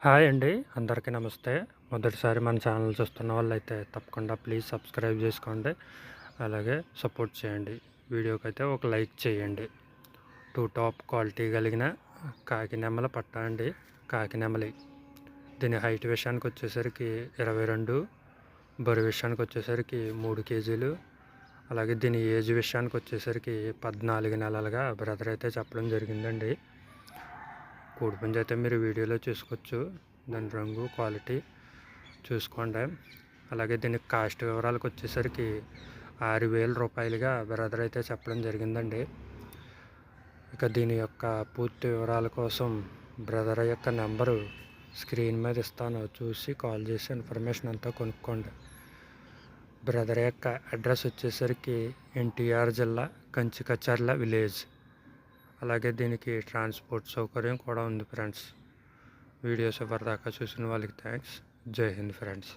Hi అండి. అందరికీ నమస్తే. మొదటిసారి మన ఛానల్ చూస్తున్న వాళ్ళైతే తప్పకుండా ప్లీజ్ సబ్స్క్రైబ్ చేసుకోండి. అలాగే సపోర్ట్ చేయండి. వీడియోకైతే ఒక లైక్ చేయండి. 2 టాప్ క్వాలిటీ కలిగిన కాకి నెమలి పట్ట అండి. కాకి నెమలి. దీని హైట్ విషయానికి వచ్చేసరికి 22, బరువు విషయానికి వచ్చేసరికి 3 కేజీలు. అలాగే దీని ఏజ్ విషయానికి వచ్చేసరికి 14 నెలలుగా బ్రదర్ అయితే చెప్పడం జరిగిందండి. కోడిపుంజి అయితే మీరు వీడియోలో చూసుకోవచ్చు. దాని రంగు క్వాలిటీ చూసుకోండి. అలాగే దీనికి కాస్ట్ వివరాలకు వచ్చేసరికి 6,000 రూపాయలుగా బ్రదర్ అయితే చెప్పడం జరిగిందండి. ఇక దీని యొక్క పూర్తి వివరాల కోసం బ్రదర్ యొక్క నెంబరు స్క్రీన్ మీద ఇస్తాను, చూసి కాల్ చేసి ఇన్ఫర్మేషన్ అంతా కొనుక్కోండి. బ్రదర్ యొక్క అడ్రస్ వచ్చేసరికి ఎన్టీఆర్ జిల్లా కంచికచర్ల విలేజ్. అలాగే దీనికి ట్రాన్స్పోర్ట్ సౌకర్యం కూడా ఉంది ఫ్రెండ్స్. వీడియోస్ ఎవరిదాకా చూసిన వాళ్ళకి థ్యాంక్స్. జై హింద్ ఫ్రెండ్స్.